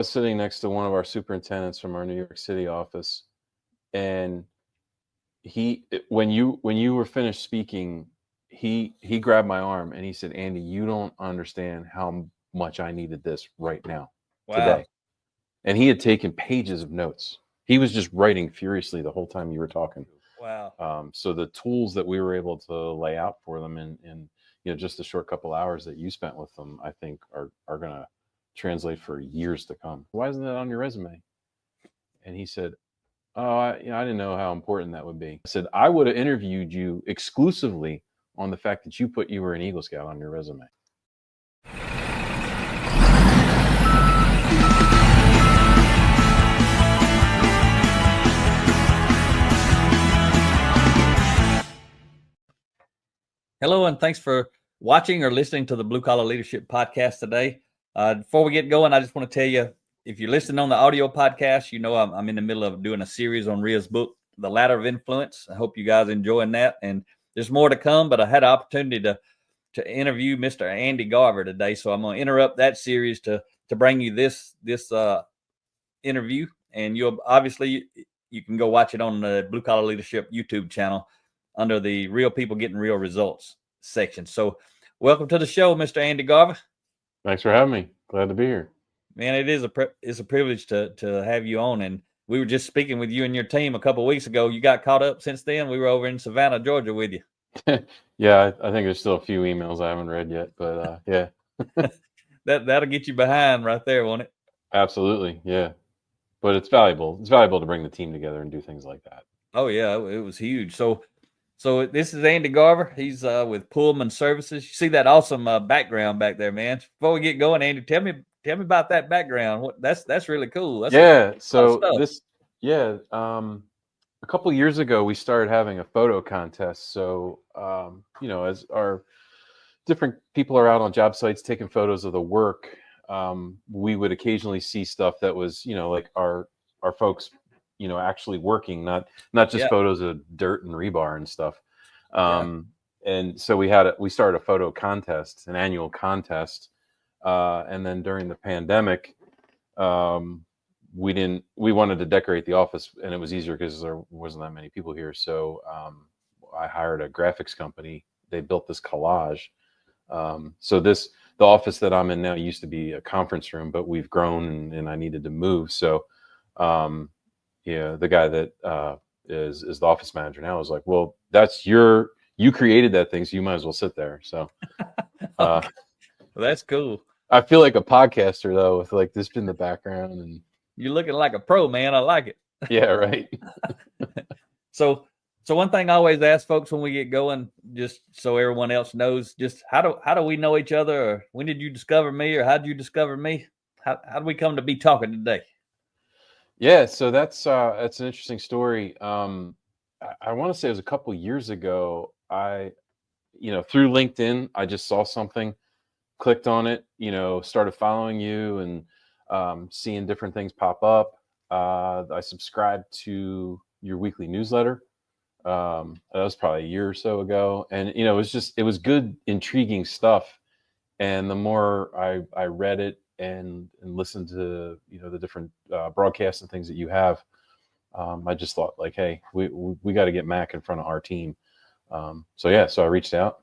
was sitting next to one of our superintendents from our New York City office, and when you were finished speaking, he grabbed my arm and he said, "Andy, you don't understand how much I needed this right now, Wow. today." And he had taken pages of notes. He was just writing furiously the whole time you were talking. Wow. So the tools that we were able to lay out for them in just a short couple hours that you spent with them, I think are going to translate for years to come. Why isn't that on your resume? And he said, "Oh, I didn't know how important that would be." I said, "I would have interviewed you exclusively on the fact that you were an Eagle Scout on your resume." Hello, and thanks for watching or listening to the Blue Collar Leadership Podcast today. Before we get going, I just want to tell you, if you're listening on the audio podcast, I'm in the middle of doing a series on Ria's book, The Ladder of Influence. I hope you guys are enjoying that, and there's more to come, but I had an opportunity to interview Mr. Andy Garver today, so I'm going to interrupt that series to bring you this interview, and you can go watch it on the Blue Collar Leadership YouTube channel under the Real People Getting Real Results section. So welcome to the show, Mr. Andy Garver. Thanks for having me. Glad to be here. Man, it's a privilege to have you on. And we were just speaking with you and your team a couple of weeks ago. You got caught up since then. We were over in Savannah, Georgia with you. Yeah, I think there's still a few emails I haven't read yet, but yeah. That'll get you behind right there, won't it? Absolutely, yeah. But it's valuable. It's valuable to bring the team together and do things like that. Oh, yeah, it was huge. So this is Andy Garver. He's with Pullman Services. You see that awesome background back there, man. Before we get going, Andy, tell me about that background. That's really cool. That's A couple of years ago, we started having a photo contest. So as our different people are out on job sites taking photos of the work, we would occasionally see stuff that was like our folks actually working, not just photos of dirt and rebar and stuff. And so we started a photo contest, an annual contest. And then during the pandemic, we wanted to decorate the office, and it was easier because there wasn't that many people here. So I hired a graphics company. They built this collage. The office that I'm in now used to be a conference room, but we've grown and I needed to move. So the guy that is the office manager now is like, "Well, you created that thing, so you might as well sit there." So well, that's cool. I feel like a podcaster though, with like this in the background, and you're looking like a pro, man. I like it. Yeah, right. So one thing I always ask folks when we get going, just so everyone else knows, just how do we know each other, or when did you discover me, or how did you discover me? How do we come to be talking today? Yeah, so that's an interesting story. I want to say it was a couple years ago. I, through LinkedIn, I just saw something, clicked on it, started following you and seeing different things pop up. I subscribed to your weekly newsletter. That was probably a year or so ago, and it was good, intriguing stuff. And the more I read it and listened to the different broadcasts and things that you have, I just thought like, hey, we got to get Mac in front of our team. So I reached out,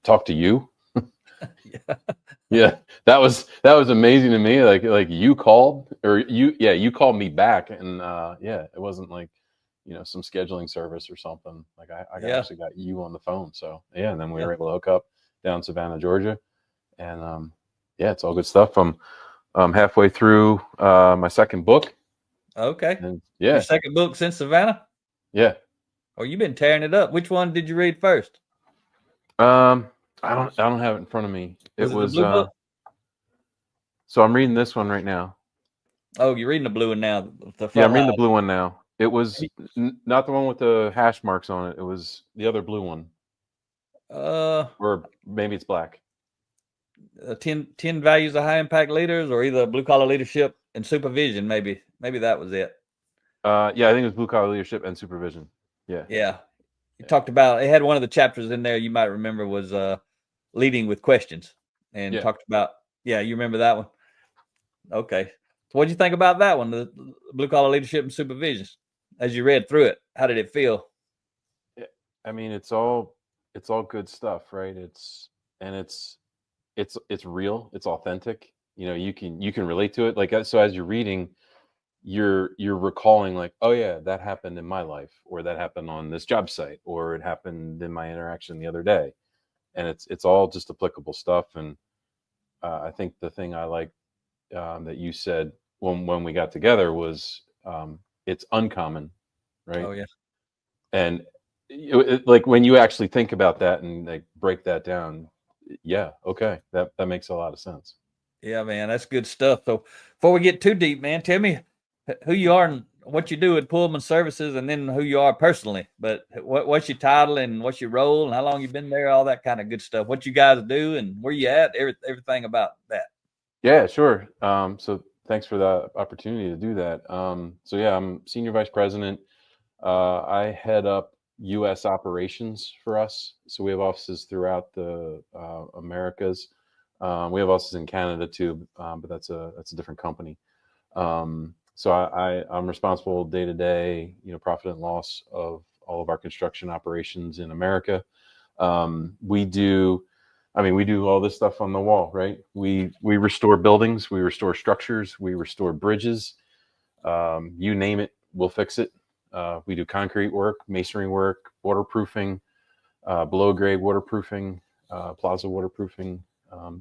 talked to you. Yeah, that was amazing to me. Like you called, or you called me back, and it wasn't like some scheduling service or something. Like I actually got you on the phone. So and then we were able to hook up down Savannah, Georgia, and it's all good stuff. I'm halfway through my second book. Okay. And, your second book since Savannah? Yeah. Oh, you've been tearing it up. Which one did you read first? I don't have it in front of me. Was it the blue book? So I'm reading this one right now. Oh, you're reading the blue one now. I'm reading the blue one now. It was not the one with the hash marks on it. It was the other blue one. Or maybe it's black. 10 values of high impact leaders, or either blue collar leadership and supervision. Maybe that was it. I think it was blue collar leadership and supervision. Yeah. You talked about, it had one of the chapters in there you might remember was leading with questions, and talked about, you remember that one? Okay. So what do you think about that one, the blue collar leadership and supervision? As you read through it, how did it feel? I mean, it's all good stuff, right? It's real, it's authentic. You can relate to it. Like, so as you're reading, you're recalling, like, oh yeah, that happened in my life, or that happened on this job site, or it happened in my interaction the other day. And it's all just applicable stuff. And I think the thing I like, that you said when we got together was, it's uncommon, right? Oh yeah. And like, when you actually think about that and like break that down, yeah, okay, that makes a lot of sense. Yeah, man, that's good stuff. So before we get too deep, man, tell me who you are and what you do at Pullman Services, and then who you are personally. But what's your title and what's your role and how long you've been there, all that kind of good stuff. What you guys do and where you at, everything about that. Yeah, sure. So thanks for the opportunity to do that. So yeah, I'm senior vice president. I head up U.S. operations for us. So we have offices throughout the Americas. We have offices in Canada too, but that's a different company. So I'm responsible day to day, profit and loss of all of our construction operations in America. We do, I mean, we do all this stuff on the wall, right? We restore buildings, we restore structures, we restore bridges. You name it, we'll fix it. We do concrete work, masonry work, waterproofing, below grade waterproofing, plaza waterproofing.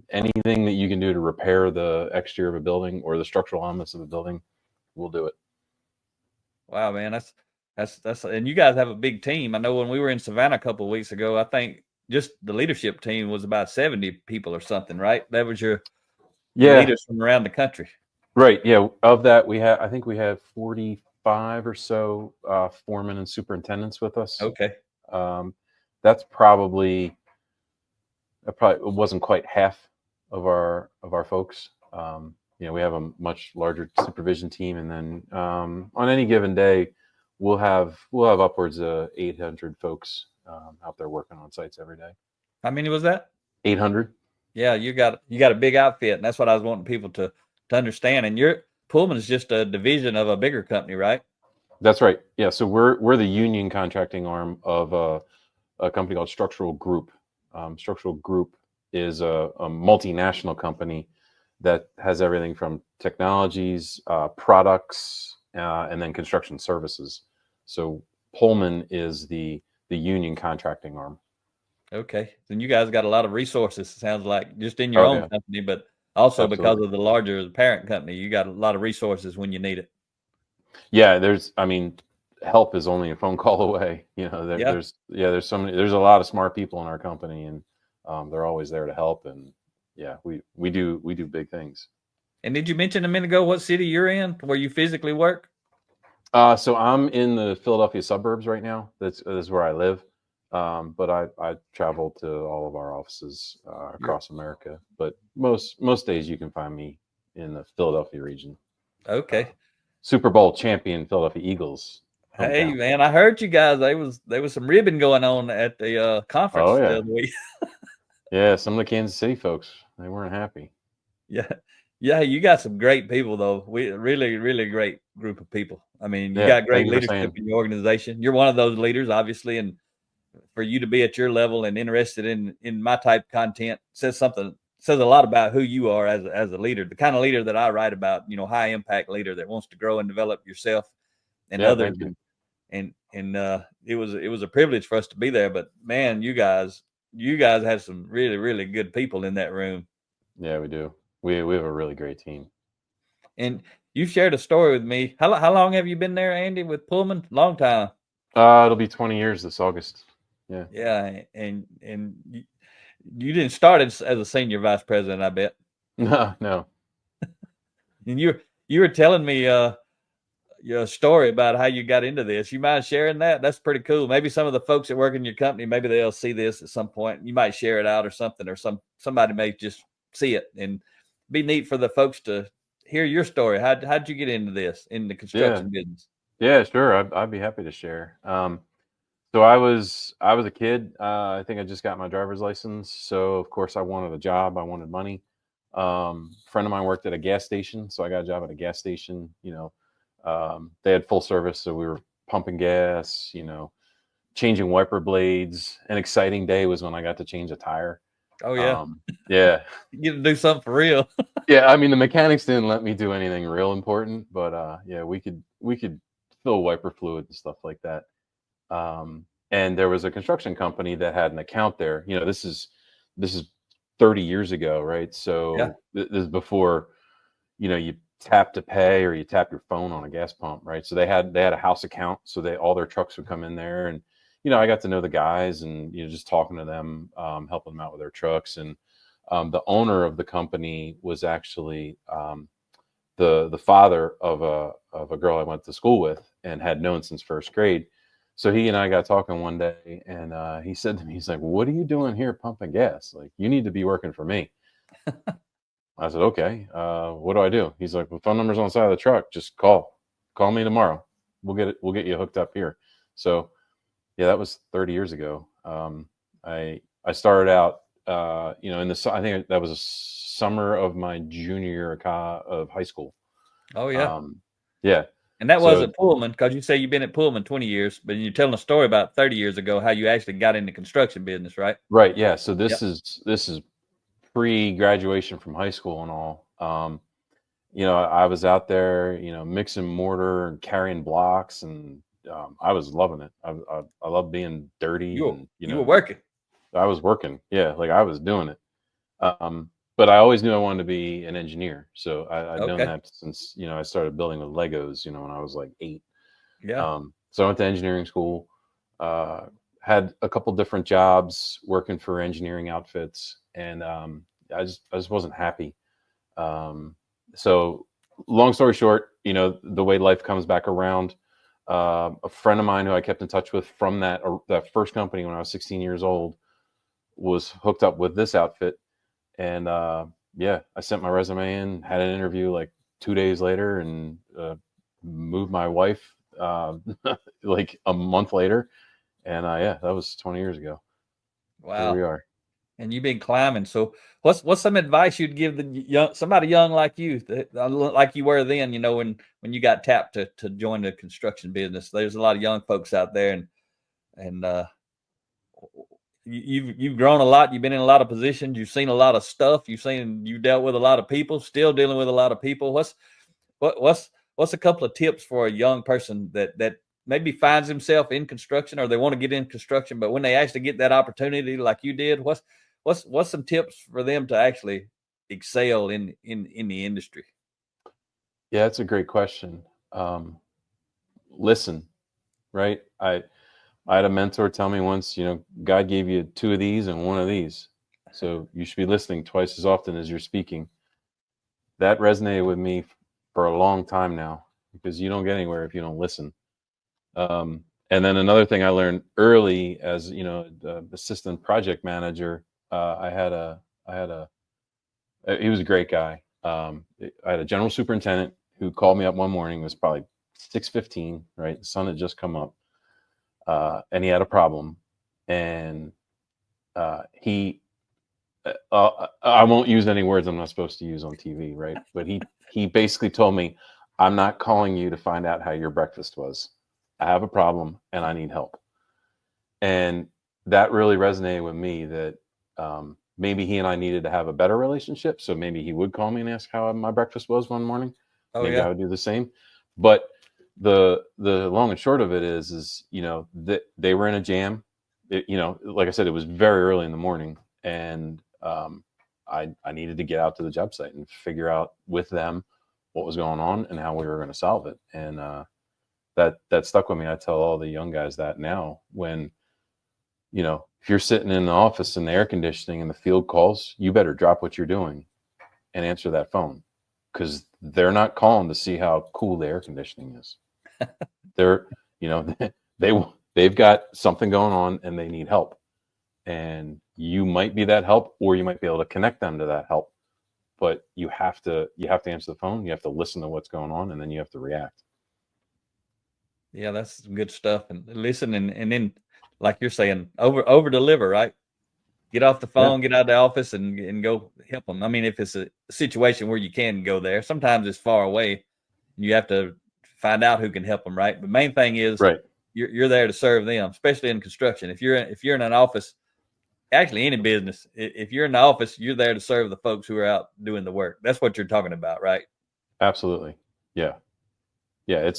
Anything that you can do to repair the exterior of a building or the structural elements of a building, we'll do it. Wow, man, that's and you guys have a big team. I know when we were in Savannah a couple of weeks ago, I think just the leadership team was about 70 people or something, right? That was your Yeah, leaders from around the country. right. Yeah, of that I think we have 45 or so foremen and superintendents with us. Okay. Um, that's probably that probably wasn't quite half of our folks. We have a much larger supervision team, and then on any given day, we'll have upwards of 800 folks out there working on sites every day. How many was that? 800. Yeah, you got a big outfit, and that's what I was wanting people to understand. And your Pullman is just a division of a bigger company, right? That's right. Yeah. So we're the union contracting arm of a company called Structural Group. Structural Group is a multinational company that has everything from technologies, products, and then construction services. So Pullman is the union contracting arm. Okay. Then you guys got a lot of resources, it sounds like, just in your Oh own yeah, company, but also because absolutely. of the larger parent company, you got a lot of resources when you need it. Yeah, I mean, help is only a phone call away. Yeah. There's a lot of smart people in our company, and they're always there to help. And yeah, we do big things. And did you mention a minute ago what city you're in, where you physically work? So I'm in the Philadelphia suburbs right now. That's where I live. But I travel to all of our offices You're across America. But most days you can find me in the Philadelphia region. Uh, okay. Super Bowl champion Philadelphia Eagles Hey hometown. man, I heard you guys. There was some ribbon going on at the Oh conference the yeah, other week. yeah. Some of the Kansas City folks, they weren't happy. Yeah. Yeah, you got some great people though. We really, really great group of people. I mean, you Yeah, got thank great you for leadership saying. in your organization. You're one of those leaders, obviously, and for you to be at your level and interested in my type of content says a lot about who you are as a leader, the kind of leader that I write about, high impact leader that wants to grow and develop yourself and Yeah, others. thank you. And it was a privilege for us to be there. But man, you guys have some really, really good people in that room. Yeah, we do. We have a really great team. And you shared a story with me. How long have you been there, Andy, with Pullman? Long time. It'll be 20 years this August. Yeah. Yeah, and you didn't start as a senior vice president, I bet. No, no. And you were telling me your story about how you got into this. You mind sharing that? That's pretty cool. Maybe some of the folks that work in your company, maybe they'll see this at some point. You might share it out or something, or somebody may just see it and be neat for the folks to hear your story. How'd you get into this in the Yeah. construction business? Yeah, sure. I'd be happy to share. So I was a kid. I think I just got my driver's license. So of course I wanted a job. I wanted money. Friend of mine worked at a gas station, so I got a job at a gas station. They had full service, so we were pumping gas, changing wiper blades. An exciting day was when I got to change a tire. Oh yeah. Yeah. You get to do something for real. Yeah, I mean the mechanics didn't let me do anything real important, but yeah, we could fill wiper fluid and stuff like that. And there was a construction company that had an account there. This is 30 years ago, right? Yeah. So this is before, you tap to pay or you tap your phone on a gas pump, right? So they had a house account, so all their trucks would come in there, and I got to know the guys, and just talking to them, helping them out with their trucks. And the owner of the company was actually the father of a girl I went to school with and had known since first grade. So he and I got talking one day, and he said to me, he's like, "What are you doing here pumping gas? Like, you need to be working for me." I said, "Okay, what do I do?" He's like, "The phone number's on the side of the truck. Just call me tomorrow. We'll get you hooked up here." So yeah, that was 30 years ago. I started out, I think that was a summer of my junior year of high school. Oh yeah. Yeah. And that was So at Pullman, because you say you've been at Pullman 20 years, but you're telling a story about 30 years ago how you actually got into construction business, right? right, yeah. So Yep. this is pre-graduation from high school and all. I was out there, mixing mortar and carrying blocks, and I was loving it. I love being dirty, and You were working. I was working. Yeah, like I was doing it. But I always knew I wanted to be an engineer. So I'd known Okay. that since, I started building with Legos, when I was like 8. Yeah. So I went to engineering school, uh, had a couple different jobs working for engineering outfits, and I just wasn't happy. So long story short, the way life comes back around, a friend of mine who I kept in touch with from that first company when I was 16 years old was hooked up with this outfit. And yeah, I sent my resume in, had an interview like 2 days later, and moved my wife like a month later. And yeah, that was 20 years ago. Here we Wow. are. And you've been climbing. So what's some advice you'd give somebody young like you, like you were then, when you got tapped to join the construction business? There's a lot of young folks out there, and you've grown a lot. You've been in a lot of positions. You've seen a lot of stuff. You dealt with a lot of people. Still dealing with a lot of people. What's a couple of tips for a young person that maybe finds himself in construction, or they want to get in construction, but when they actually get that opportunity like you did, what's some tips for them to actually excel in the industry? Yeah, that's a great question. Listen, right? I had a mentor tell me once, God gave you 2 of these and 1 of these. So you should be listening twice as often as you're speaking. That resonated with me for a long time now, because you don't get anywhere if you don't listen. And then another thing I learned early as, the assistant project manager, he was a great guy. I had a general superintendent who called me up one morning. It was probably 6:15, right? The sun had just come up. And he had a problem, and I won't use any words I'm not supposed to use on TV, right? But he basically told me, "I'm not calling you to find out how your breakfast was. I have a problem and I need help." And that really resonated with me, that maybe he and I needed to have a better relationship. So maybe he would call me and ask how my breakfast was one morning. Oh Maybe I yeah. would do the same. But the long and short of it is that they were in a jam. Like I said, it was very early in the morning, and I needed to get out to the job site and figure out with them what was going on and how we were going to solve it. And that stuck with me. I tell all the young guys that now, when if you're sitting in the office and the air conditioning and the field calls, you better drop what you're doing and answer that phone, because they're not calling to see how cool the air conditioning is. They're, they they've got something going on and they need help, and you might be that help, or you might be able to connect them to that help. But you have to answer the phone. You have to listen to what's going on, and then you have to react. Yeah, that's some good stuff. And listen, and then, like you're saying, over deliver, right? Get off the Yeah. phone, get out of the office, and go help them. I mean, if it's a situation where you can go there, sometimes it's far away. You have to find out who can help them, right? The main thing is Right. you're there to serve them, especially in construction. If you're in an office, actually any business, if you're in the office, you're there to serve the folks who are out doing the work. That's what you're talking about, right? Absolutely. Yeah. Yeah.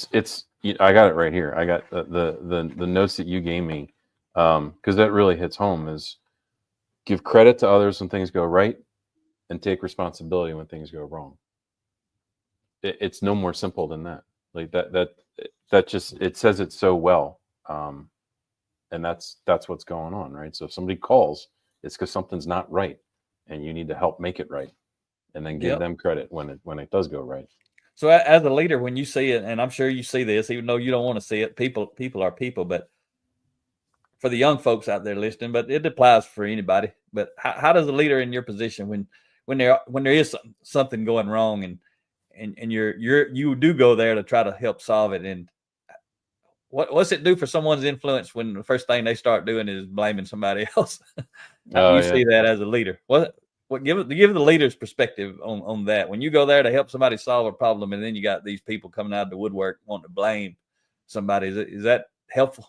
I got it right here. I got the notes that you gave me. Cause that really hits home is give credit to others when things go right and take responsibility when things go wrong. It's no more simple than that. Like that just, it says it so well. And that's what's going on, right? So if somebody calls, it's because something's not right, and you need to help make it right, and then give them credit when it does go right. So as a leader, when you see it, and I'm sure you see this, even though you don't want to see it, people are people. But for the young folks out there listening, but it applies for anybody. But how does a leader in your position, when there is something going wrong, and you do go there to try to help solve it, and what's it do for someone's influence when the first thing they start doing is blaming somebody else? How do you see that as a leader? What give the leader's perspective on that? When you go there to help somebody solve a problem, and then you got these people coming out of the woodwork wanting to blame somebody, is that helpful?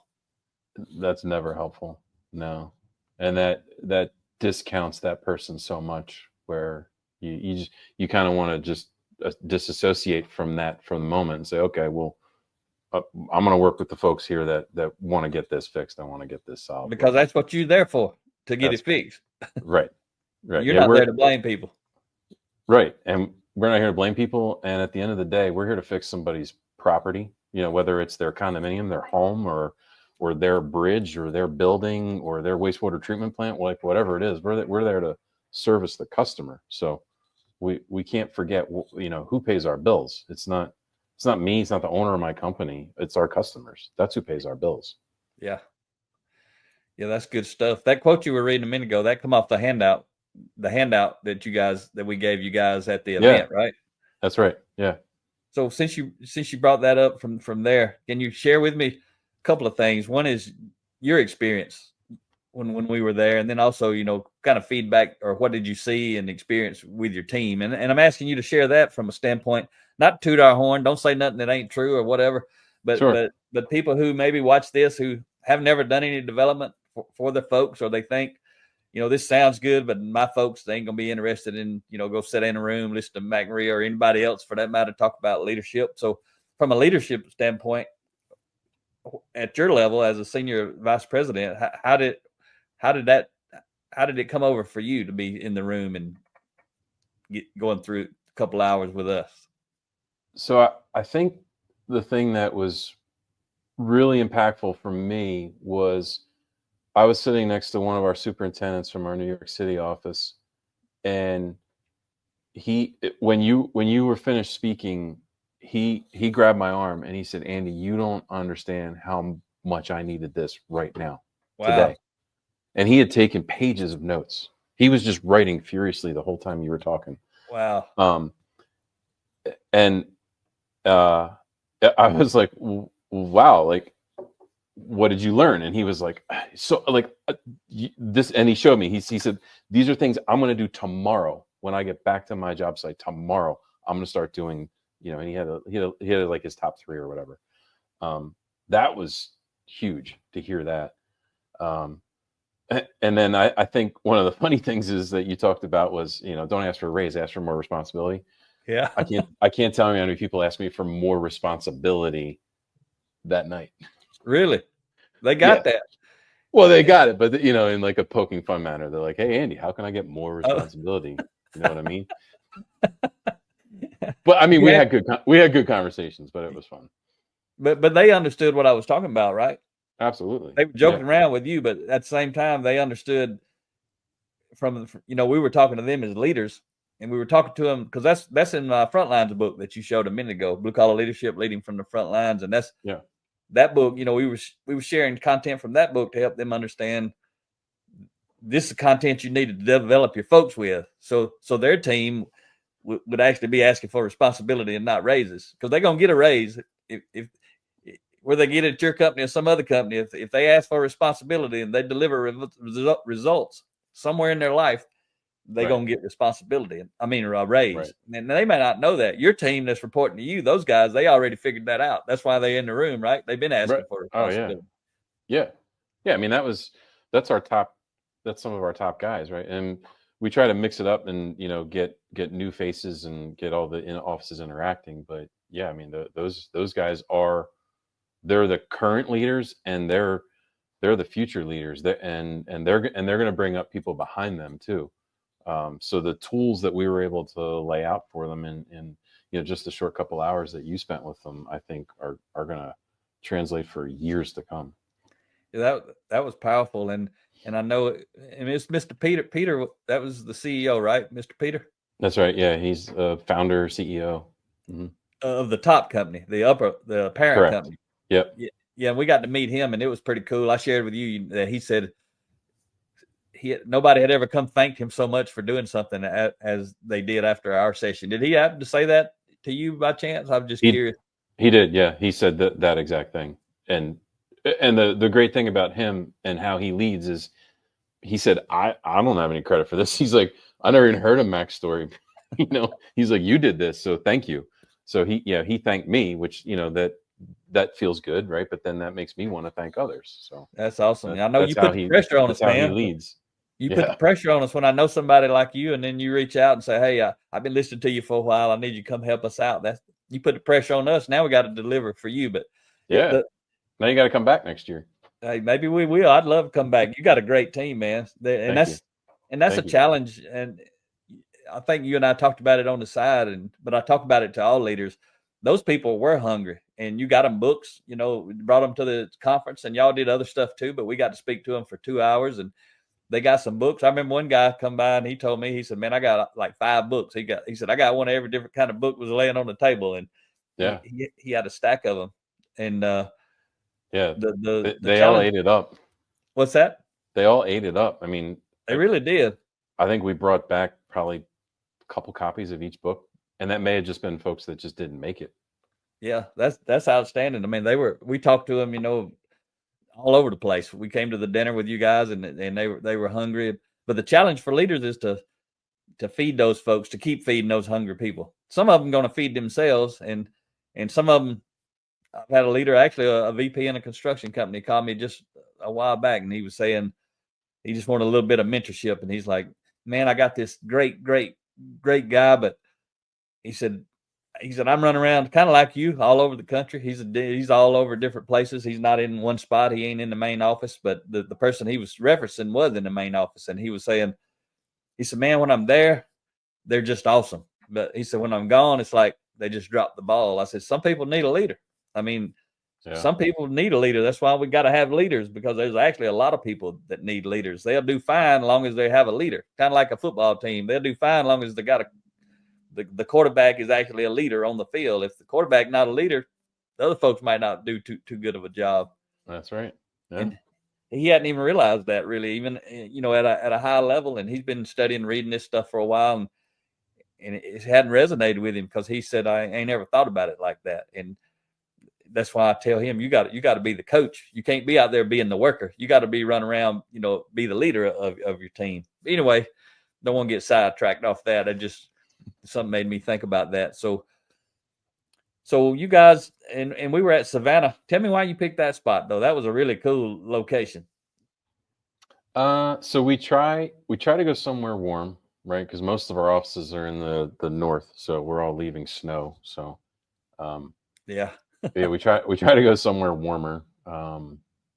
That's never helpful. No. And that discounts that person so much, where you kind of want to just disassociate from that for the moment and say, okay, well, I'm going to work with the folks here that want to get this fixed. I want to get this solved. Because that's what you're there for, to get it fixed. Right. You're not there to blame people. Right. And we're not here to blame people. And at the end of the day, we're here to fix somebody's property, whether it's their condominium, their home, or their bridge, or their building, or their wastewater treatment plant, like whatever it is. We're there to service the customer. So we can't forget, who pays our bills. It's not me. It's not the owner of my company. It's our customers. That's who pays our bills. Yeah. Yeah, that's good stuff. That quote you were reading a minute ago, that come off the handout that we gave you guys at the event, right? That's right. Yeah. So since you brought that up from there, can you share with me a couple of things? One is your experience when we were there, and then also, kind of feedback, or what did you see and experience with your team? And I'm asking you to share that from a standpoint, not toot our horn, don't say nothing that ain't true or whatever, but sure. but people who maybe watch this who have never done any development for the folks, or they think, this sounds good, but my folks, they ain't gonna be interested in, go sit in a room, listen to McMaria or anybody else for that matter talk about leadership. So from a leadership standpoint, at your level as a senior vice president, how did it come over for you to be in the room and going through a couple hours with us? So I think the thing that was really impactful for me was I was sitting next to one of our superintendents from our New York City office, and when you were finished speaking, he grabbed my arm and he said, "Andy, you don't understand how much I needed this right now, today." And he had taken pages of notes. He was just writing furiously the whole time you were talking. Wow. And I was like, wow, like, what did you learn? And he was like, so like this, and he showed me, he said, these are things I'm going to do tomorrow when I get back to my job site. Tomorrow I'm going to start doing, and he had like his top 3 or whatever. That was huge to hear that. And then I think one of the funny things is that you talked about was, don't ask for a raise, ask for more responsibility. Yeah. I can't tell you how many people asked me for more responsibility that night. Really? They got that. Well, they got it, but in like a poking fun manner, they're like, "Hey, Andy, how can I get more responsibility?" You know what I mean? But I mean, we had good conversations, but it was fun. But they understood what I was talking about, right? Absolutely. They were joking around with you, but at the same time, they understood we were talking to them as leaders, and we were talking to them because that's in Frontlines book that you showed a minute ago, Blue Collar Leadership Leading from the Front Lines. And that's that book, we were sharing content from that book to help them understand this is the content you need to develop your folks with. So their team would actually be asking for responsibility and not raises, because they're going to get a raise if whether they get it at your company or some other company. If they ask for responsibility and they deliver results, somewhere in their life, they're going to get responsibility. I mean, a raise. Right. And they may not know that. Your team that's reporting to you, those guys, they already figured that out. That's why they're in the room, right? They've been asking for responsibility. Yeah. I mean, that's some of our top guys, right? And we try to mix it up and, get new faces and get all the offices interacting. But yeah, I mean, those guys they're the current leaders, and they're the future leaders. They're going to bring up people behind them too. So the tools that we were able to lay out for them in just the short couple hours that you spent with them, I think are going to translate for years to come. That was powerful, and I know, and it's Mr. Peter. Peter, that was the CEO, right, Mr. Peter? That's right. Yeah, he's a founder, CEO of the top company, the parent Correct. company. Yep. Yeah, we got to meet him, and it was pretty cool. I shared with you that he said nobody had ever come thanked him so much for doing something as they did after our session. Did he happen to say that to you by chance? I'm just curious. He did. Yeah, he said that exact thing. And the great thing about him and how he leads is he said, I don't have any credit for this. He's like, I never even heard of Mac's story. He's like, you did this, so thank you. So he thanked me, which that feels good, right? But then that makes me want to thank others. So that's awesome. I know you put the pressure on us, man. How he leads. You put the pressure on us when I know somebody like you, and then you reach out and say, hey, I've been listening to you for a while. I need you to come help us out. You put the pressure on us. Now we got to deliver for you. But now you got to come back next year. Hey, maybe we will. I'd love to come back. You got a great team, man. And that's a challenge. And I think you and I talked about it on the side, but I talk about it to all leaders. Those people were hungry, and you got them books, brought them to the conference, and y'all did other stuff too, but we got to speak to them for 2 hours, and they got some books. I remember one guy come by and he told me, he said, man, I got like 5 books. He said, I got one of every different kind of book was laying on the table. And he had a stack of them. And they all ate it up. What's that? They all ate it up. I mean, they really did. I think we brought back probably a couple copies of each book. And that may have just been folks that just didn't make it. Yeah, that's outstanding. I mean, we talked to them, all over the place. We came to the dinner with you guys, and they were hungry. But the challenge for leaders is to feed those folks, to keep feeding those hungry people. Some of them going to feed themselves, and some of them. I've had a leader, actually a VP in a construction company, called me just a while back, and he was saying he just wanted a little bit of mentorship, and he's like, "Man, I got this great guy, but." He said, I'm running around kind of like you all over the country. He's all over different places. He's not in one spot. He ain't in the main office, but the person he was referencing was in the main office. And he was saying, he said, man, when I'm there, they're just awesome. But he said, when I'm gone, it's like they just dropped the ball. I said, some people need a leader. I mean, some people need a leader. That's why we got to have leaders, because there's actually a lot of people that need leaders. They'll do fine as long as they have a leader, kind of like a football team. They'll do fine as long as they got the quarterback is actually a leader on the field. If the quarterback not a leader, the other folks might not do too good of a job. That's right. Yeah. And he hadn't even realized that, really, even at a high level. And he's been studying, reading this stuff for a while, and it hadn't resonated with him, because he said, I ain't ever thought about it like that. And that's why I tell him, you got to be the coach. You can't be out there being the worker. You got to be running around, be the leader of your team. But anyway, don't want to get sidetracked off that. Something made me think about that. So you guys, and we were at Savannah. Tell me why you picked that spot, though. That was a really cool location. So we try to go somewhere warm, right? Because most of our offices are in the north, so we're all leaving snow. So we try to go somewhere warmer. I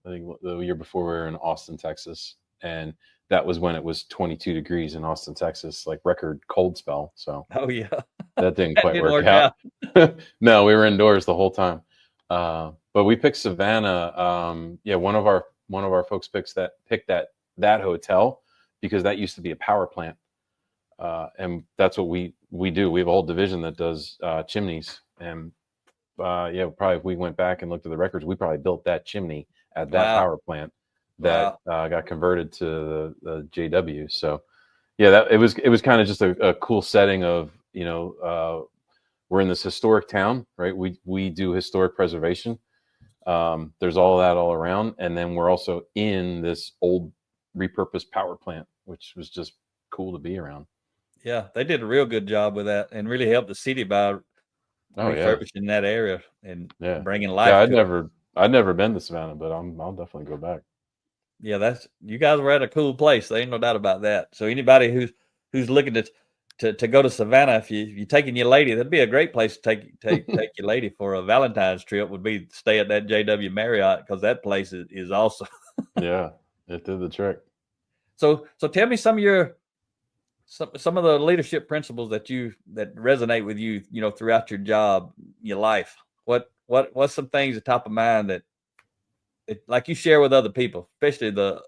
think the year before we were in Austin, Texas, and that was when it was 22 degrees in Austin, Texas, like record cold spell. So that didn't quite work out. No, we were indoors the whole time. But we picked Savannah. One of our folks picked that hotel because that used to be a power plant, and that's what we do. We have a whole division that does chimneys, and probably if we went back and looked at the records, we probably built that chimney at that power plant that got converted to the JW. So it was kind of just a cool setting of, we're in this historic town, right? We do historic preservation. There's all of that all around. And then we're also in this old repurposed power plant. which was just cool to be around. Yeah, they did a real good job with that and really helped the city by refurbishing that area and bringing life to it. I'd never been to Savannah, but I'll definitely go back. Yeah, you guys were at a cool place. There ain't no doubt about that. So anybody who's looking to go to Savannah, if you're taking your lady, that'd be a great place to take your lady for a Valentine's trip. Would be to stay at that JW Marriott, because that place is awesome. Yeah, it did the trick. So tell me some of the leadership principles that resonate with you, throughout your job, your life. What's some things at top of mind that like you share with other people, especially the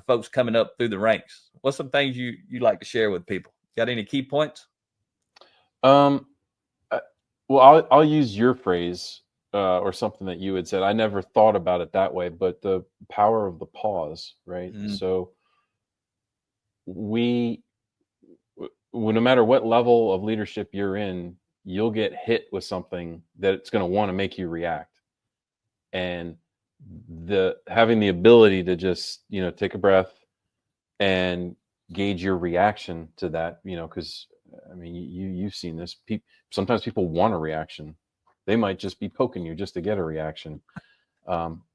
folks coming up through the ranks? What's some things you like to share with people? Got any key points? Well, I'll use your phrase or something that you had said. I never thought about it that way, but the power of the pause, right? So no matter what level of leadership you're in, you'll get hit with something that it's going to want to make you react. And having the ability to just, take a breath and gauge your reaction to that, because I mean, you've seen this. Sometimes people want a reaction. They might just be poking you just to get a reaction.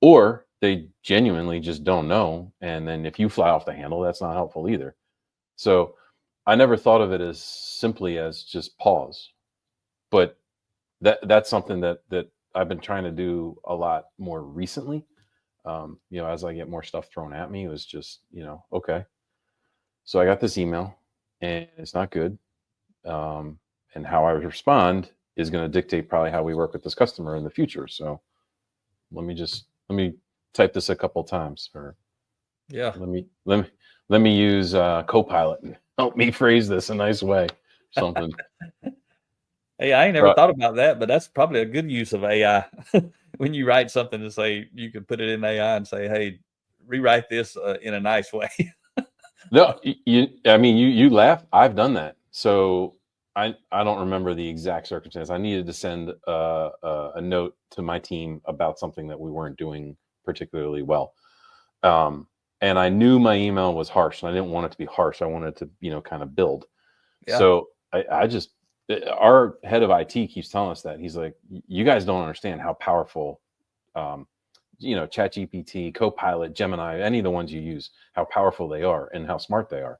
Or they genuinely just don't know. And then if you fly off the handle, that's not helpful either. So I never thought of it as simply as just pause. But that's something that I've been trying to do a lot more recently. As I get more stuff thrown at me, it was just, okay. So I got this email and it's not good. And how I respond is going to dictate probably how we work with this customer in the future. So let me type this a couple of times, or let me use Copilot and help me phrase this a nice way. Something. Hey, I ain't never thought about that, but that's probably a good use of AI. When you write something to say, you can put it in AI and say, hey, rewrite this in a nice way. No, you laugh. I've done that. So I don't remember the exact circumstance. I needed to send a note to my team about something that we weren't doing particularly well. And I knew my email was harsh, and I didn't want it to be harsh. I wanted it to, kind of build. Yeah. So our head of IT keeps telling us that. He's like, you guys don't understand how powerful, ChatGPT, Copilot, Gemini, any of the ones you use, how powerful they are and how smart they are.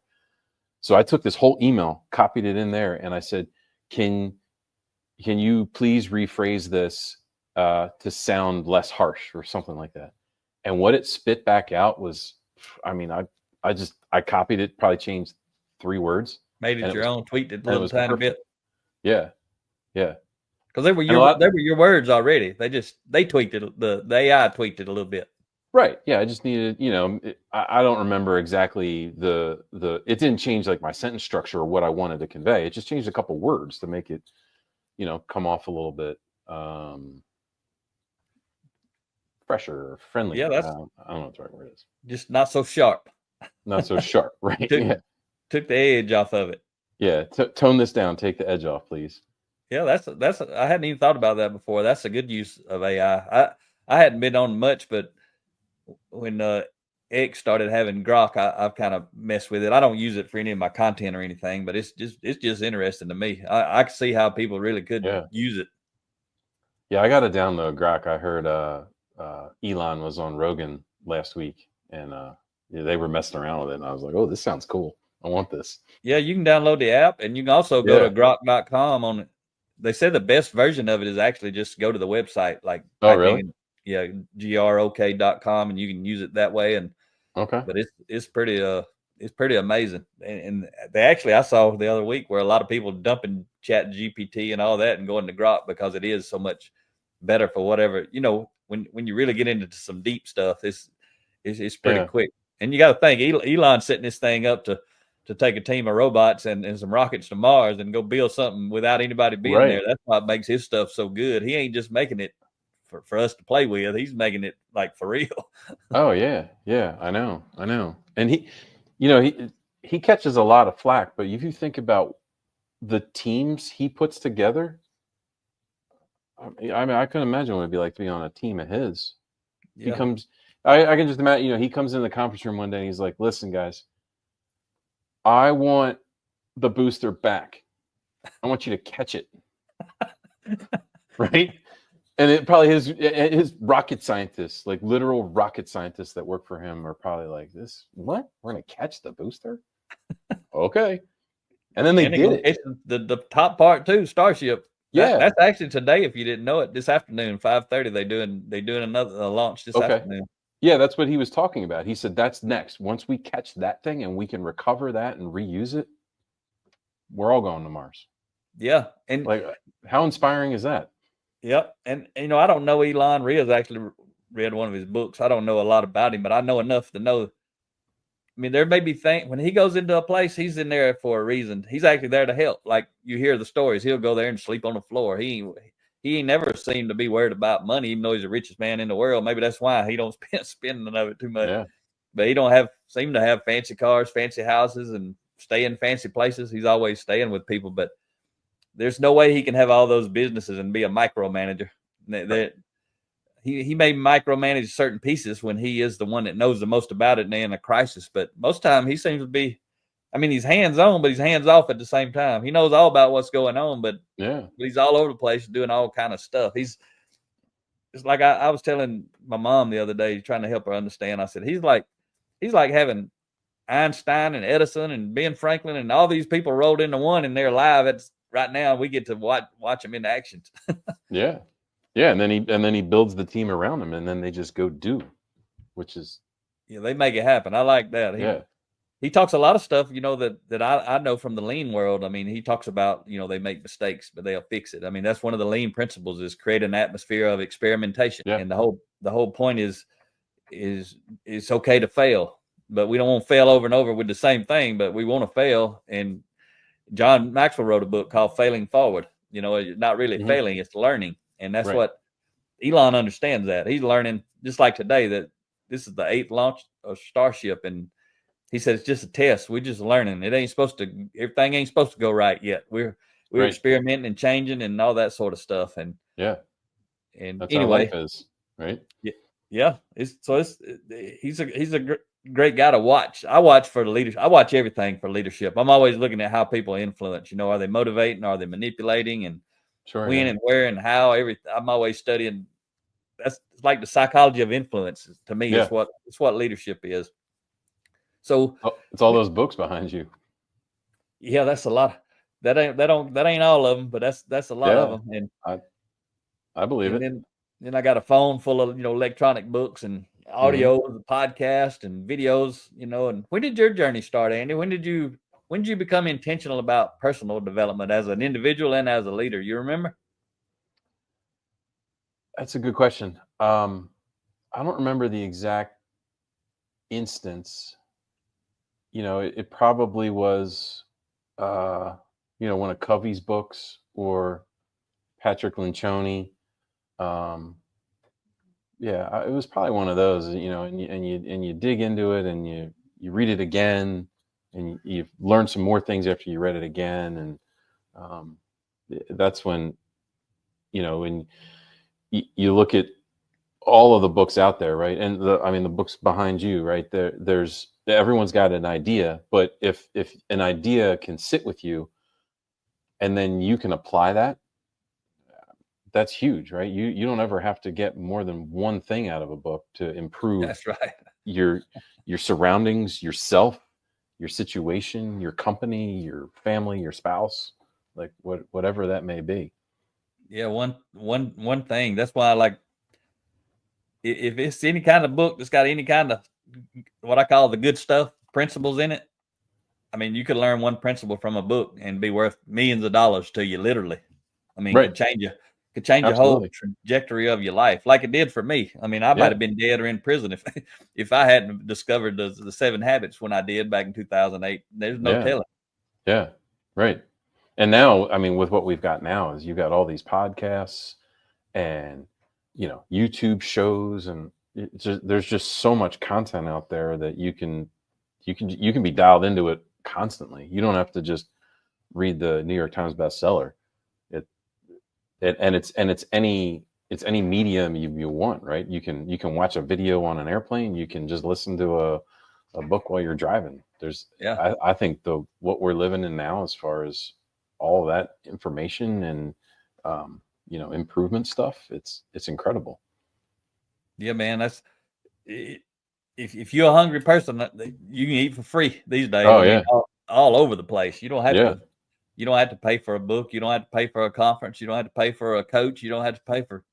So I took this whole email, copied it in there, and I said, can you please rephrase this to sound less harsh or something like that? And what it spit back out was, I copied it, probably changed 3 words. Made it your own, tweaked it a little tiny bit. Yeah. Because they were your words already. They tweaked it. The AI tweaked it a little bit. Right. Yeah. I just needed, I don't remember exactly it didn't change like my sentence structure or what I wanted to convey. It just changed a couple words to make it, come off a little bit fresher or friendly. Yeah, I don't know what the right word is. Just not so sharp. Not so sharp, right? Took the edge off of it. Yeah, tone this down. Take the edge off, please. Yeah, that's. I hadn't even thought about that before. That's a good use of AI. I hadn't been on much, but when X started having Grok, I've kind of messed with it. I don't use it for any of my content or anything, but it's just interesting to me. I can see how people really could use it. Yeah, I got to download Grok. I heard Elon was on Rogan last week, and they were messing around with it, and I was like, "Oh, this sounds cool. I want this." Yeah, you can download the app, and you can also go to grok.com on it. They say the best version of it is actually just go to the website, like really? Yeah, grok.com, and you can use it that way. And but it's pretty amazing. And they actually, I saw the other week where a lot of people dumping Chat GPT and all that and going to Grok because it is so much better for whatever, when you really get into some deep stuff, it's pretty quick. And you got to think Elon's setting this thing up to take a team of robots and some rockets to Mars and go build something without anybody being there. That's what makes his stuff so good. He ain't just making it for us to play with. He's making it like for real. Oh yeah. I know. And he catches a lot of flack, but if you think about the teams he puts together, I can imagine what it'd be like to be on a team of his. Yeah. I can just imagine, he comes in the conference room one day and he's like, "Listen, guys, I want the booster back. I want you to catch it. Right? And it probably his rocket scientists, like literal rocket scientists that work for him, are probably like, "This what? We're gonna catch the booster? Okay." And then they And they're did gonna it. catch the top part too, Starship. Yeah. That's actually today. If you didn't know it, this afternoon, 5:30, they doing another launch this Okay. afternoon. Yeah, that's what he was talking about. He said that's next. Once we catch that thing and we can recover that and reuse it, we're all going to Mars. Yeah, and Like, how inspiring is that? yep, and you know, I don't know Elon. Ria's actually read one of his books. I don't know a lot about him, but I know enough to know. I mean, there may be things when he goes into a place, he's in there for a reason. He's actually there to help. Like you hear the stories, he'll go there and sleep on the floor. He ain't never seemed to be worried about money, even though he's the richest man in the world. Maybe that's why he don't spend of it too much. Yeah. But he don't seem to have fancy cars, fancy houses, and stay in fancy places. He's always staying with people, but there's no way he can have all those businesses and be a micromanager. He may micromanage certain pieces when he is the one that knows the most about it and in a crisis. But most time he seems to be, I mean, he's hands on, but he's hands off at the same time. He knows all about what's going on, but he's all over the place doing all kind of stuff. It's like I was telling my mom the other day, trying to help her understand. I said, he's like having Einstein and Edison and Ben Franklin and all these people rolled into one, and they're alive. It's right now. We get to watch them in action. Yeah. Yeah, and then he builds the team around him, and then they just go do, which is they make it happen. I like that. He talks a lot of stuff, that I know from the lean world. I mean, he talks about, they make mistakes, but they'll fix it. I mean, that's one of the lean principles is create an atmosphere of experimentation. Yeah. And the whole point is it's okay to fail, but we don't want to fail over and over with the same thing, but we want to fail. And John Maxwell wrote a book called Failing Forward. Not really failing, it's learning. And that's what Elon understands that. He's learning, just like today, that this is the 8th launch of Starship. And he said, it's just a test. We're just learning. Everything ain't supposed to go right yet. We're experimenting and changing and all that sort of stuff. And and that's anyway, how life is, right? Yeah. He's a great guy to watch. I watch for the leadership. I watch everything for leadership. I'm always looking at how people influence. Are they motivating? Are they manipulating? And when and where and how? I'm always studying. That's like the psychology of influence to me. It's what leadership is. So it's all those books behind you. Yeah, that's a lot. That ain't all of them, but that's a lot of them. And I believe it. Then I got a phone full of electronic books and audio, podcast and videos. And when did your journey start, Andy? When did you become intentional about personal development as an individual and as a leader? You remember? That's a good question. I don't remember the exact instance. It probably was, one of Covey's books or Patrick Lencioni. It was probably one of those, and you dig into it and you read it again and you've learned some more things after you read it again. And that's when, when you look at all of the books out there, right? And the books behind you, right? There's everyone's got an idea, but if an idea can sit with you and then you can apply that, that's huge, right? You don't ever have to get more than one thing out of a book to improve. That's right. Your surroundings, yourself, your situation, your company, your family, your spouse, like whatever that may be. Yeah, one thing. That's why I like, if it's any kind of book that's got any kind of what I call the good stuff, principles in it. I mean, you could learn one principle from a book and be worth millions of dollars to you, literally. I mean, could change your whole trajectory of your life, like it did for me. I mean, I might have been dead or in prison if I hadn't discovered the 7 habits when I did back in 2008. There's no telling. Yeah, right. And now, I mean, with what we've got now is you've got all these podcasts and YouTube shows, and there's just so much content out there that you can be dialed into it constantly. You don't have to just read the New York Times bestseller. It's any medium you want, right? You can watch a video on an airplane. You can just listen to a book while you're driving. I think what we're living in now, as far as all that information and, improvement stuff, it's incredible. Yeah, man. That's if you're a hungry person, you can eat for free these days. Oh, I mean, yeah. all over the place. You don't have Yeah. to pay for a book. You don't have to pay for a conference. You don't have to pay for a coach. You don't have to pay for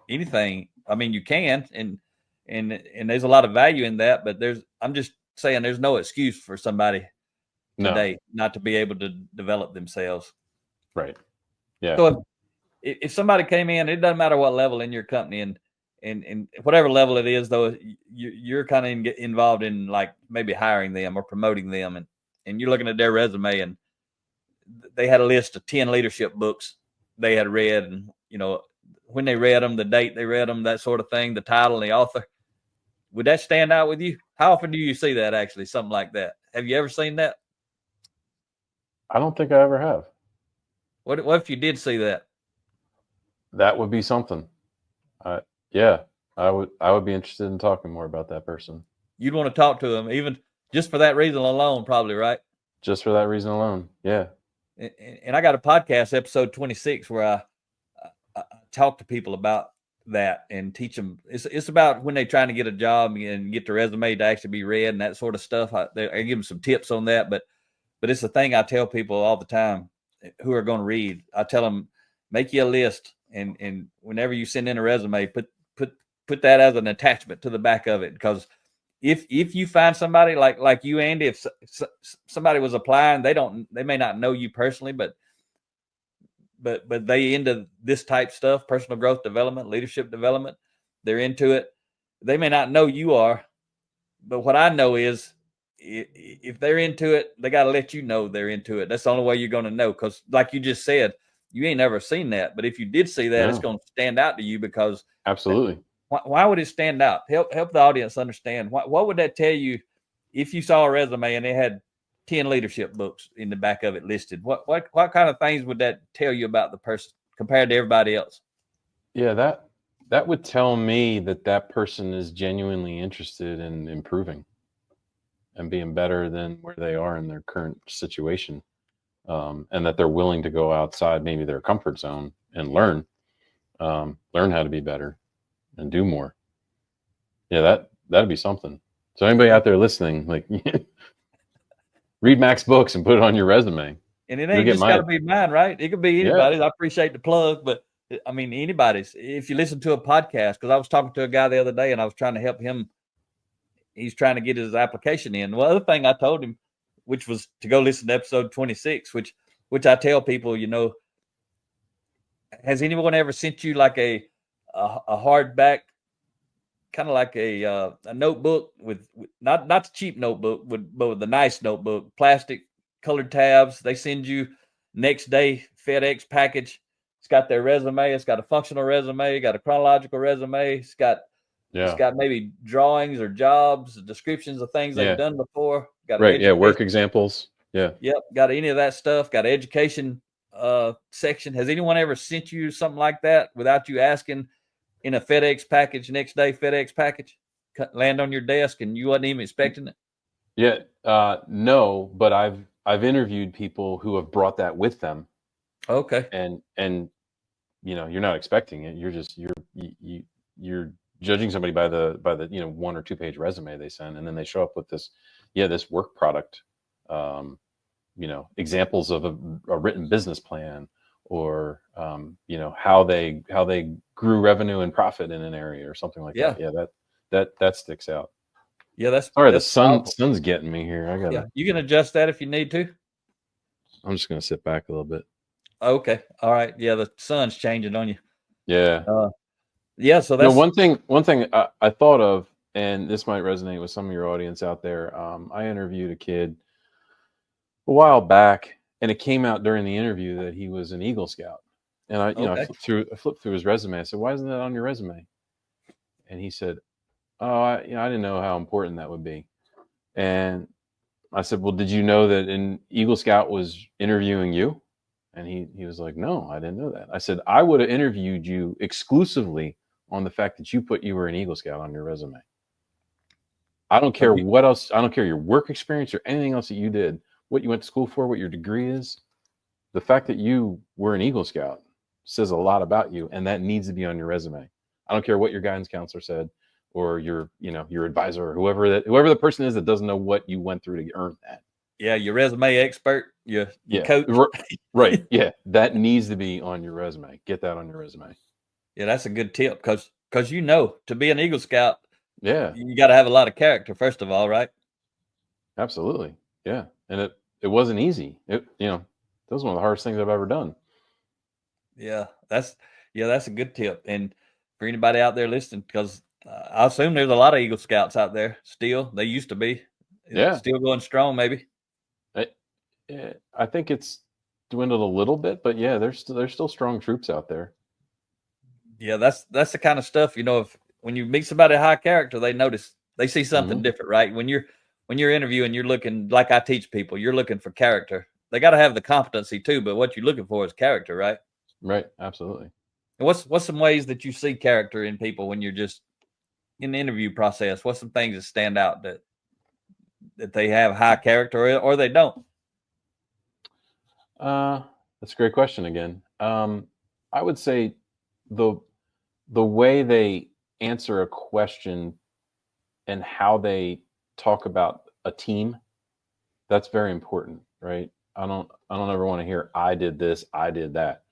anything. I mean, you can, and there's a lot of value in that. But I'm just saying, there's no excuse for somebody today not to be able to develop themselves. Right. Yeah. So if somebody came in, it doesn't matter what level in your company, and whatever level it is, though, you're kind of involved in like maybe hiring them or promoting them, and you're looking at their resume, and they had a list of 10 leadership books they had read, and when they read them, the date they read them, that sort of thing, the title and the author. Would that stand out with you? How often do you see that, actually, something like that? Have you ever seen that? I don't think I ever have. What if you did see that? That would be something. Yeah, I would be interested in talking more about that person. You'd want to talk to them, even just for that reason alone, probably, right? Just for that reason alone. Yeah. And I got a podcast, episode 26, where I talk to people about that and teach them. It's about when they're trying to get a job and get their resume to actually be read and that sort of stuff. I give them some tips on that, but it's a thing I tell people all the time who are going to read. I tell them, make you a list, and whenever you send in a resume, put that as an attachment to the back of it, because if you find somebody like you, Andy, if somebody was applying, they may not know you personally, but they into this type stuff, personal growth development, leadership development, they're into it. They may not know you are, but what I know is if they're into it, they got to let you know they're into it. That's the only way you're going to know, because like you just said, you ain't never seen that. But if you did see that, it's going to stand out to you, because absolutely. Why would it stand out? Help the audience understand. What would that tell you if you saw a resume and it had 10 leadership books in the back of it listed? What kind of things would that tell you about the person compared to everybody else? Yeah, that would tell me that person is genuinely interested in improving and being better than where they are in their current situation, and that they're willing to go outside maybe their comfort zone and learn how to be better and do more. Yeah, that'd be something. So anybody out there listening, like, read Mac's books and put it on your resume. And it ain't just got to be mine, right? It could be anybody's. Yeah. I appreciate the plug, but I mean, anybody's. If you listen to a podcast, because I was talking to a guy the other day and I was trying to help him. He's trying to get his application in. Well, the other thing I told him, which was to go listen to episode 26, which I tell people, has anyone ever sent you like a hardback, kind of like a notebook with not the cheap notebook, but with the nice notebook, plastic colored tabs? They send you next day FedEx package. It's got their resume. It's got a functional resume. Got a chronological resume. It's got maybe drawings or jobs, descriptions of things they've done before. Got work examples. Yeah. Yep. Got any of that stuff. Got an education section. Has anyone ever sent you something like that without you asking, in a FedEx package, next day FedEx package, land on your desk and you wasn't even expecting it? Yeah. No, but I've interviewed people who have brought that with them. Okay. And you're not expecting it. You're just you're judging somebody by the 1 or 2 page resume they send, and then they show up with this work product, examples of a written business plan, or how they grew revenue and profit in an area or something like that. Yeah, that sticks out. Yeah, that's the sun's getting me here. I gotta. Yeah, you can adjust that if you need to. I'm just gonna sit back a little bit. Okay, all right. Yeah, the sun's changing on you. Yeah. Yeah. So that's one thing I thought of, and this might resonate with some of your audience out there. I interviewed a kid a while back, and it came out during the interview that he was an Eagle Scout. And I flipped through his resume. I said, "Why isn't that on your resume?" And he said, "Oh, I didn't know how important that would be." And I said, "Well, did you know that an Eagle Scout was interviewing you?" And he was like, "No, I didn't know that." I said, "I would have interviewed you exclusively on the fact that you were an Eagle Scout on your resume. I don't care what else. I don't care your work experience or anything else that you did, what you went to school for, what your degree is. The fact that you were an Eagle Scout says a lot about you, and that needs to be on your resume. I don't care what your guidance counselor said, or your advisor, or whoever the person is that doesn't know what you went through to earn that. Yeah, your resume expert, your coach. Right. Yeah, that needs to be on your resume. Get that on your resume. Yeah, that's a good tip because to be an Eagle Scout, yeah, you got to have a lot of character first of all, right? Absolutely. Yeah, and it wasn't easy. That was one of the hardest things I've ever done. Yeah, that's a good tip. And for anybody out there listening, because I assume there's a lot of Eagle Scouts out there still. They used to be. Yeah, still going strong, maybe. I think it's dwindled a little bit, but yeah, there's still strong troops out there. Yeah, that's the kind of stuff, if when you meet somebody high character, they see something different, right? When you're interviewing, you're looking, like I teach people, you're looking for character. They got to have the competency too, but what you're looking for is character, right? Right, absolutely. And what's some ways that you see character in people when you're just in the interview process? What's some things that stand out that they have high character or they don't? That's a great question again. I would say the way they answer a question and how they talk about a team, that's very important, right? I don't ever want to hear I did this, I did that.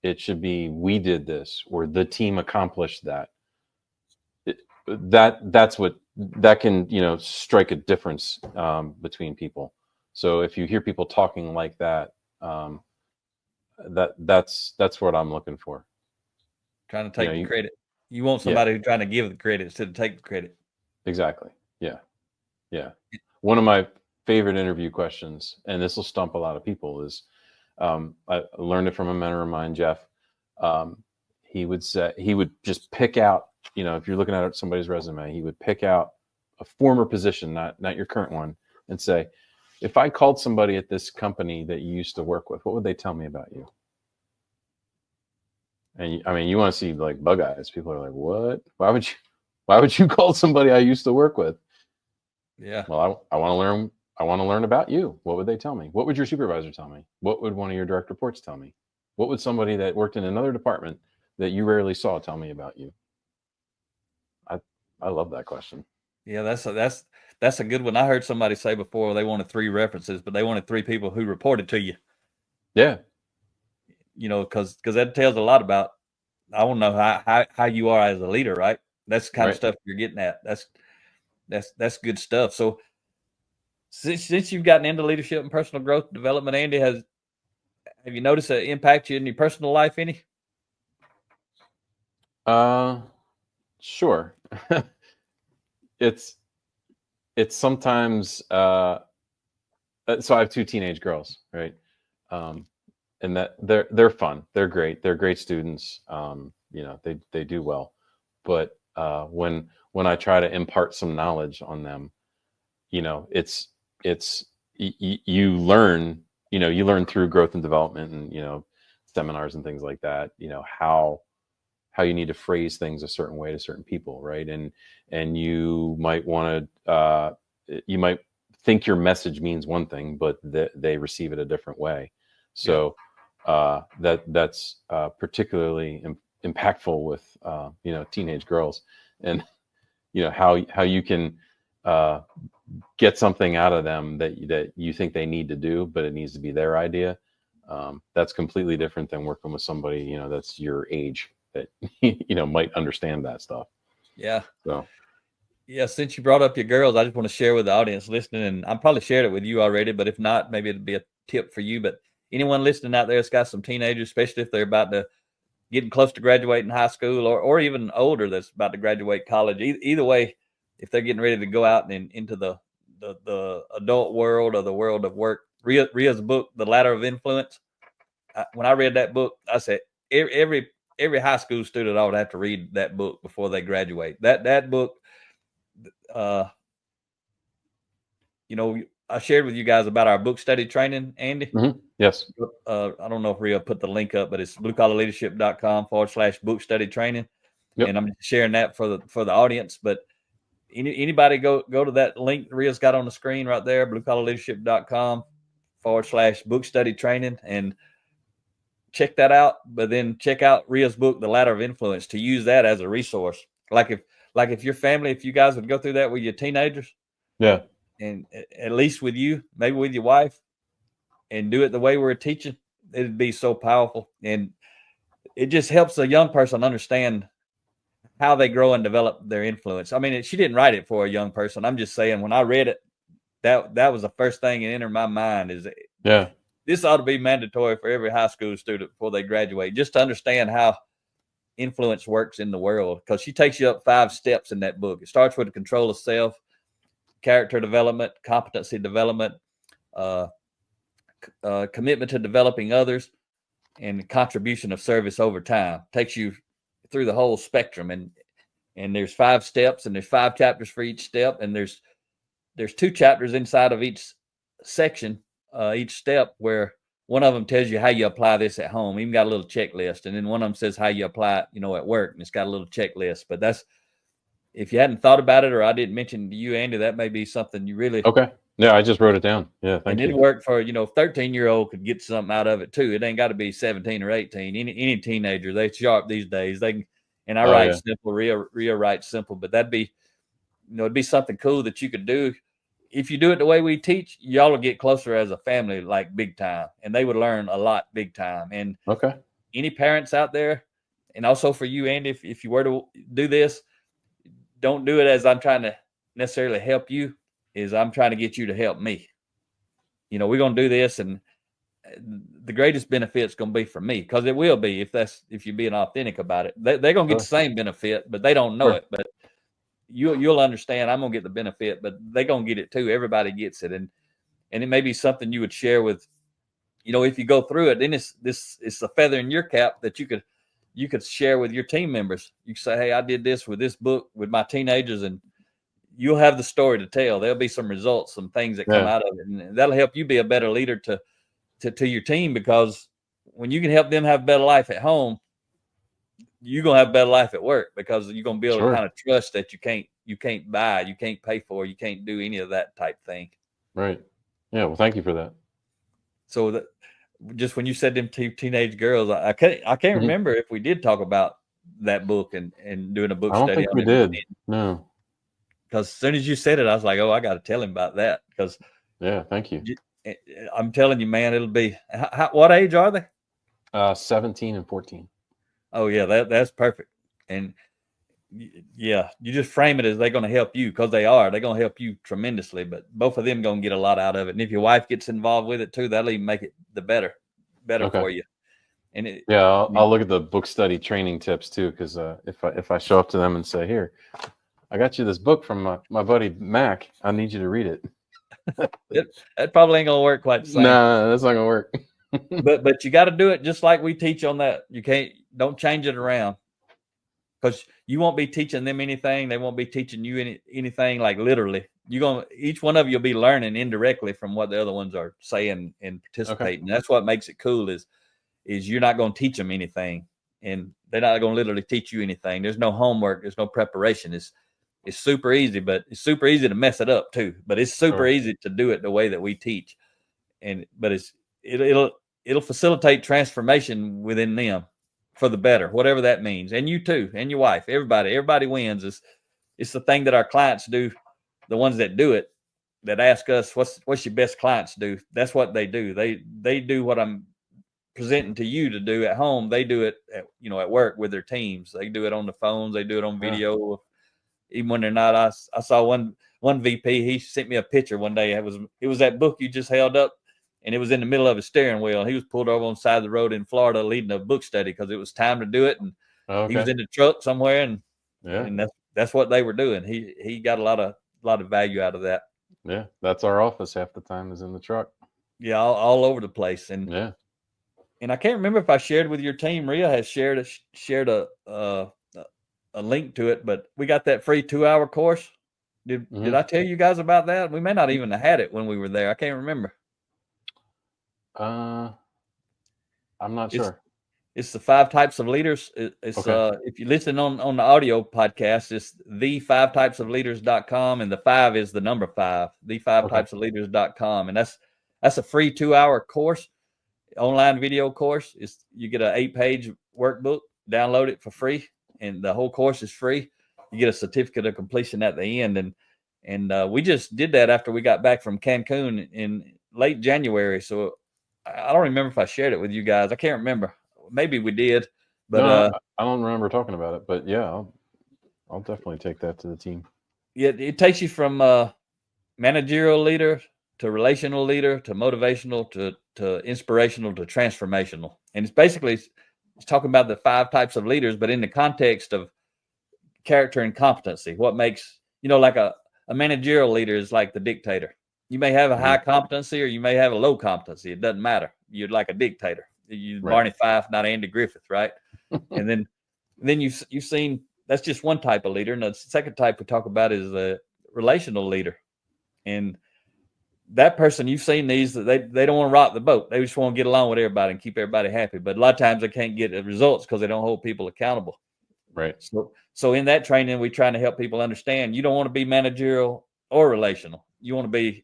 It should be we did this, or the team accomplished that. That can strike a difference between people. So if you hear people talking like that, that's what I'm looking for. Trying to take the credit. You want somebody who's trying to give the credit instead of take the credit. Exactly. Yeah. One of my favorite interview questions, and this will stump a lot of people, is I learned it from a mentor of mine, Jeff. He would just pick out, if you're looking at somebody's resume, he would pick out a former position, not your current one, and say, if I called somebody at this company that you used to work with, what would they tell me about you? And I mean, you want to see like bug eyes. People are like, what? Why would you call somebody I used to work with? Yeah. Well, I want to learn about you. What would they tell me? What would your supervisor tell me? What would one of your direct reports tell me? What would somebody that worked in another department that you rarely saw tell me about you? I love that question. Yeah, that's a good one. I heard somebody say before they wanted 3 references, but they wanted 3 people who reported to you. Yeah. Because that tells a lot about, I want to know how you are as a leader, right? That's the kind of stuff you're getting at. That's good stuff. So since you've gotten into leadership and personal growth development, Andy, have you noticed an impact you in your personal life any? Sure. It's sometimes so I have 2 teenage girls, right? And that they're fun. They're great. They're great students. They do well. But when I try to impart some knowledge on them, it's you learn through growth and development and seminars and things like that, how you need to phrase things a certain way to certain people, right? And you might want to you might think your message means one thing, but they receive it a different way. So that's particularly impactful with teenage girls, and how you can get something out of them that you think they need to do, but it needs to be their idea. That's completely different than working with somebody that's your age that might understand that stuff. Yeah. So yeah, since you brought up your girls, I just want to share with the audience listening, and I probably shared it with you already, but if not, maybe it'd be a tip for you. But anyone listening out there that's got some teenagers, especially if they're about to getting close to graduating high school, or even older that's about to graduate college, either way, if they're getting ready to go out and into the adult world or the world of work, Ria's book, The Ladder of Influence. When I read that book, I said every high school student ought to have to read that book before they graduate. That book, I shared with you guys about our book study training, Andy. Mm-hmm. Yes. I don't know if Ria put the link up, but it's bluecollarleadership.com/book study training. Yep. And I'm sharing that for the audience. But anybody go to that link Ria's got on the screen right there, bluecollarleadership.com/book study training, and check that out. But then check out Ria's book, The Ladder of Influence, to use that as a resource. Like if your family, if you guys would go through that with your teenagers, Yeah. and at least with you, maybe with your wife, and do it the way we're teaching, it'd be so powerful. And it just helps a young person understand how they grow and develop their influence. I mean, she didn't write it for a young person. I'm just saying, when I read it, that was the first thing that entered my mind is, yeah, this ought to be mandatory for every high school student before they graduate, just to understand how influence works in the world. Because she takes you up 5 steps in that book. It starts with the control of self, character development, competency development, commitment to developing others, and contribution of service over time. Takes you through the whole spectrum, and there's 5 steps, and there's 5 chapters for each step, and there's 2 chapters inside of each section, each step, where one of them tells you how you apply this at home. Even got a little checklist, and then one of them says how you apply it, at work, and it's got a little checklist. But that's, if you hadn't thought about it, or I didn't mention to you, Andy, that may be something you really. Okay. Yeah, I just wrote it down. Yeah, thank you. And it worked for 13-year-old could get something out of it too. It ain't got to be 17 or 18. Any teenager, they sharp these days. They can, and I write simple. Ria writes simple, but that'd be, it'd be something cool that you could do. If you do it the way we teach, y'all will get closer as a family, like big time, and they would learn a lot big time. And any parents out there, and also for you, Andy, if you were to do this, don't do it as I'm trying to necessarily help you, is I'm trying to get you to help me. We're going to do this, and the greatest benefit's going to be for me, because it will be, if you're being authentic about it. They're going to get the same benefit, but they don't know it. But you'll understand I'm going to get the benefit, but they're going to get it too. Everybody gets it. And it may be something you would share with, if you go through it, then it's a feather in your cap that you could share with your team members. You say, hey, I did this with this book with my teenagers, and you'll have the story to tell. There'll be some results, some things that come out of it, and that'll help you be a better leader to your team, because when you can help them have a better life at home, you're going to have a better life at work, because you're going to be able to kind of trust that you can't buy, you can't pay for, you can't do any of that type thing. Right. Yeah. Well, thank you for that. So that, just when you said them teenage girls, I can't remember if we did talk about that book and doing a book study. I don't think we did. No. Because as soon as you said it, I was like, oh, I got to tell him about that. Because thank you. I'm telling you, man, it'll be. What age are they? 17 and 14. Oh yeah, that's perfect. And yeah, you just frame it as they're going to help you, because they're going to help you tremendously. But both of them going to get a lot out of it. And if your wife gets involved with it too, that'll even make it the better for you. And I'll look at the book study training tips too, because if I show up to them and say, here, I got you this book from my buddy Mac, I need you to read it. That probably ain't gonna work quite the same. Nah, that's not gonna work. but you got to do it just like we teach on that. You don't change it around, because you won't be teaching them anything. They won't be teaching you anything, like literally. Each one of you will be learning indirectly from what the other ones are saying and participating. Okay. That's what makes it cool is you're not going to teach them anything, and they're not going to literally teach you anything. There's no homework. There's no preparation. It's super easy, but it's super easy to mess it up too. But it's super easy to do it the way that we teach. But it'll facilitate transformation within them for the better, whatever that means. And you too, and your wife, everybody wins. It's the thing that our clients do, the ones that do it, that ask us, what's your best clients do? That's what they do. They do what I'm presenting to you to do at home. They do it at work with their teams. They do it on the phones. They do it on video. Even when they're not. I saw one VP, he sent me a picture one day. It was that book you just held up, and it was in the middle of his steering wheel. He was pulled over on the side of the road in Florida leading a book study, because it was time to do it. And he was in the truck somewhere, and that's what they were doing. He got a lot of value out of that. Yeah, that's our office half the time is in the truck. Yeah, all over the place. And and I can't remember if I shared with your team. Ria has shared a link to it, but we got that free 2-hour course. Did I tell you guys about that? We may not even have had it when we were there. I can't remember. I'm not sure. It's the 5 types of leaders. It's Okay. if you listen on the audio podcast, it's the 5typesofleaders.com, and the 5 is the number 5, the 5 Okay. typesofleaders.com. And that's a free 2-hour course, online video course. You get an 8-page workbook, download it for free, and the whole course is free. You get a certificate of completion at the end. And we just did that after we got back from Cancun in late January. So I don't remember if I shared it with you guys. I can't remember. Maybe we did, but No, I don't remember talking about it, but yeah, I'll definitely take that to the team. yeah, it takes you from managerial leader to relational leader to motivational to inspirational to transformational. And it's basically it's talking about the 5 types of leaders, but in the context of character and competency. What makes, like a managerial leader is like the dictator. You may have a high competency or you may have a low competency. It doesn't matter. You're like a dictator. You Right. Barney Fife, not Andy Griffith, right? And then you've seen that's just one type of leader. And the second type we talk about is the relational leader. And that person, you've seen these, they don't want to rock the boat. They just want to get along with everybody and keep everybody happy. But a lot of times they can't get the results because they don't hold people accountable. Right. So in that training, we're trying to help people understand you don't want to be managerial or relational. You want to be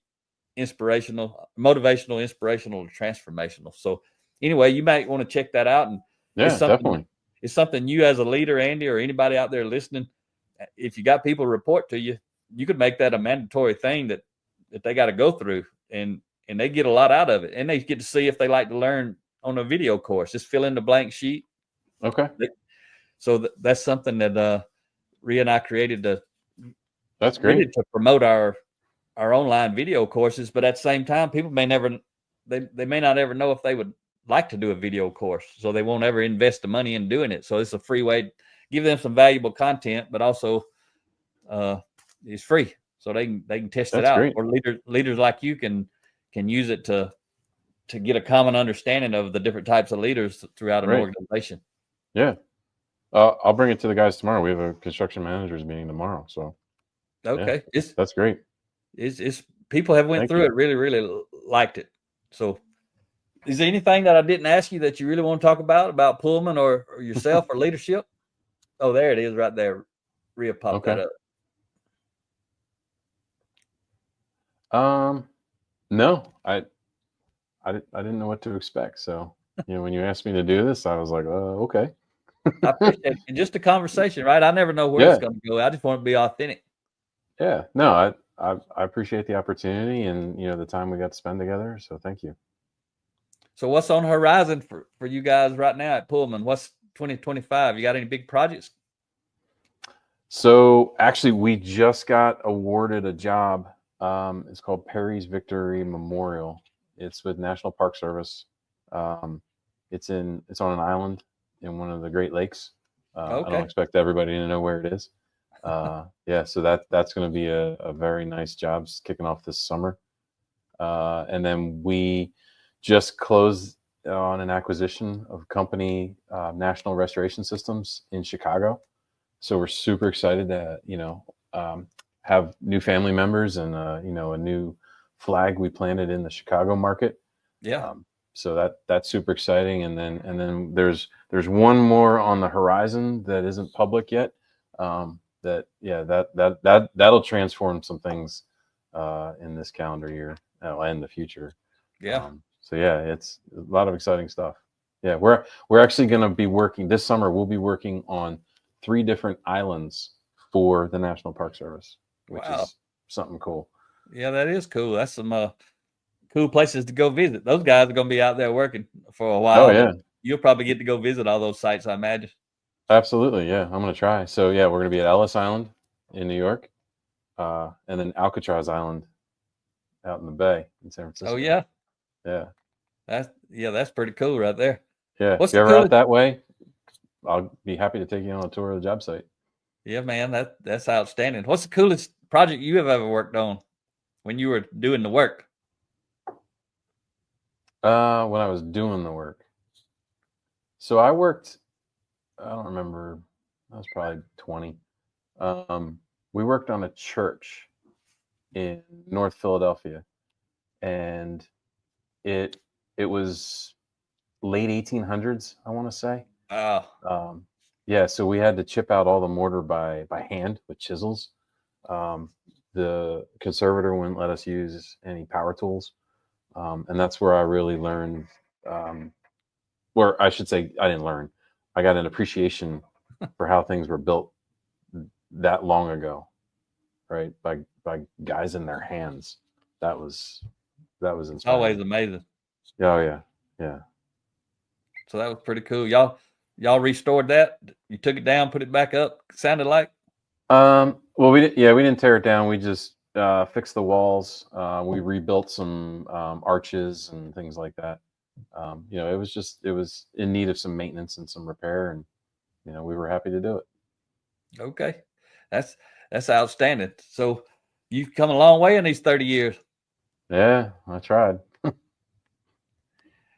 inspirational, motivational, inspirational, transformational. So anyway, you might want to check that out. And Yeah, definitely. It's something you as a leader, Andy, or anybody out there listening, if you got people report to you, you could make that a mandatory thing that they got to go through, and they get a lot out of it. And they get to see if they like to learn on a video course. Just fill in the blank sheet. Okay. So that's something that Rhea and I created That's great. really to promote our online video courses. But at the same time, people may not ever know if they would like to do a video course, so they won't ever invest the money in doing it. So it's a free way to give them some valuable content, but also it's free, so they can test it out. Great. Or leaders like you can use it to get a common understanding of the different types of leaders throughout an organization. Yeah. I'll bring it to the guys tomorrow. We have a construction managers meeting tomorrow. So okay, yeah, that's great. It's people have went through it, really, really liked it. So is there anything that I didn't ask you that you really want to talk about Pullman or yourself or leadership? Oh, there it is right there. Rhea popped that up. No, I didn't know what to expect. So, when you asked me to do this, I was like, okay. I appreciate it. And just a conversation, right? I never know where it's going to go. I just want to be authentic. Yeah, no, I appreciate the opportunity and, the time we got to spend together. So thank you. So what's on the horizon for you guys right now at Pullman? What's 2025? You got any big projects? So actually, we just got awarded a job. It's called Perry's Victory Memorial. It's with National Park Service. It's on an island in one of the Great Lakes. I don't expect everybody to know where it is. So that's going to be a very nice job kicking off this summer. And then we just closed on an acquisition of a company, National Restoration Systems in Chicago. So we're super excited to, have new family members and, a new flag we planted in the Chicago market. Yeah. So that's super exciting. And then there's one more on the horizon that isn't public yet. That'll transform some things in this calendar year and the future. Yeah. It's a lot of exciting stuff. Yeah, we're actually going to be working this summer. We'll be working on 3 different islands for the National Park Service, which is something cool. Yeah, that is cool. That's some cool places to go visit. Those guys are going to be out there working for a while. Oh yeah, you'll probably get to go visit all those sites, I imagine. Absolutely, yeah. I'm going to try. So yeah, we're going to be at Ellis Island in New York, and then Alcatraz Island out in the Bay in San Francisco. Oh yeah, yeah. That's pretty cool right there. Yeah. If you're ever out that way, I'll be happy to take you on a tour of the job site. Yeah, man, that's outstanding. What's the coolest project you have ever worked on when you were doing the work? When I was doing the work. So I worked, I don't remember, I was probably 20. We worked on a church in North Philadelphia, and it was late 1800s, I want to say. Oh, Yeah, so we had to chip out all the mortar by hand with chisels. The conservator wouldn't let us use any power tools, and that's where I really learned. Or I should say, I didn't learn. I got an appreciation for how things were built that long ago, right? By guys in their hands. That was inspiring. always amazing. Oh yeah, yeah. So that was pretty cool. Y'all restored that. You took it down, put it back up. Sounded like. Well, we didn't tear it down. We just fixed the walls. We rebuilt some arches and things like that. It was in need of some maintenance and some repair, and we were happy to do it. Okay, that's outstanding. So you've come a long way in these 30 years. Yeah, I tried.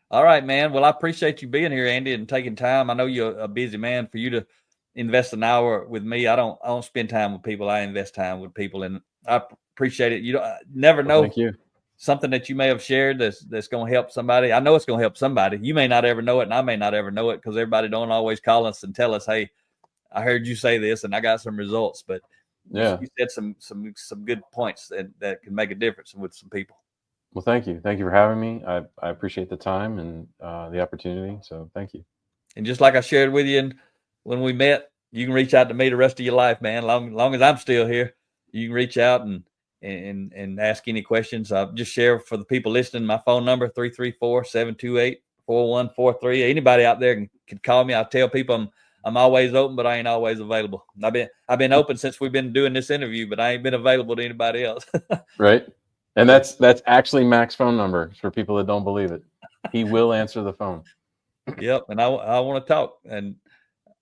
All right, man. Well, I appreciate you being here, Andy, and taking time. I know you're a busy man. For you to invest an hour with me, I don't spend time with people. I invest time with people, and I appreciate it. You don't never know. Thank you. Something that you may have shared that's going to help somebody. I know it's going to help somebody. You may not ever know it, and I may not ever know it, because everybody don't always call us and tell us, "Hey, I heard you say this, and I got some results." But yeah, you said some good points that can make a difference with some people. Well, thank you. Thank you for having me. I appreciate the time and the opportunity. So thank you. And just like I shared with you when we met, you can reach out to me the rest of your life, man. Long as I'm still here, you can reach out and ask any questions. I'll just share for the people listening my phone number, 334-728-4143. Anybody out there can call me. I tell people I'm always open, but I ain't always available. I've been open since we've been doing this interview, but I ain't been available to anybody else. Right. And that's actually Mac's phone number for people that don't believe it. He will answer the phone. Yep. And I want to talk. And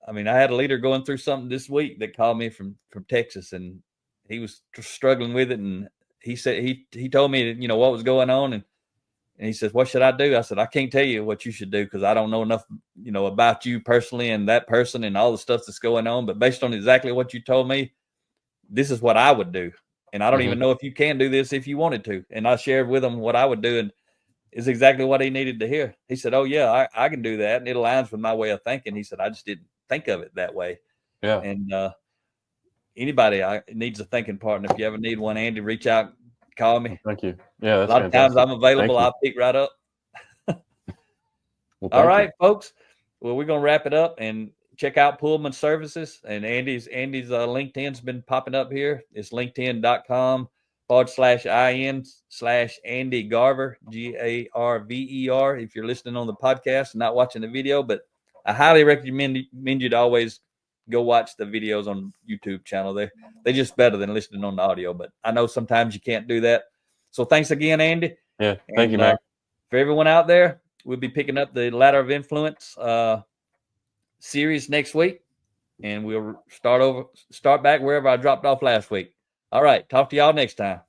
I mean, I had a leader going through something this week that called me from Texas, and he was struggling with it. And he said, he told me, what was going on. And he says, "What should I do?" I said, "I can't tell you what you should do, because I don't know enough, about you personally and that person and all the stuff that's going on. But based on exactly what you told me, this is what I would do. And I don't even know if you can do this if you wanted to." And I shared with him what I would do, and is exactly what he needed to hear. He said, "Oh yeah, I can do that. And it aligns with my way of thinking." He said, "I just didn't think of it that way." Yeah. And anybody needs a thinking partner. If you ever need one, Andy, reach out, call me. Thank you. Yeah. That's a lot of times I'm available. I'll pick right up. Well, all right, folks. Well, we're going to wrap it up and check out Pullman Services. And Andy's LinkedIn's been popping up here. It's linkedin.com/in/Andy Garver, Garver, if you're listening on the podcast and not watching the video. But I highly recommend you to always go watch the videos on YouTube channel. They're just better than listening on the audio. But I know sometimes you can't do that. So thanks again, Andy. Yeah. Thank you, Mac. For everyone out there, we'll be picking up the Ladder of Influence series next week, and we'll start back wherever I dropped off last week. All right. Talk to y'all next time.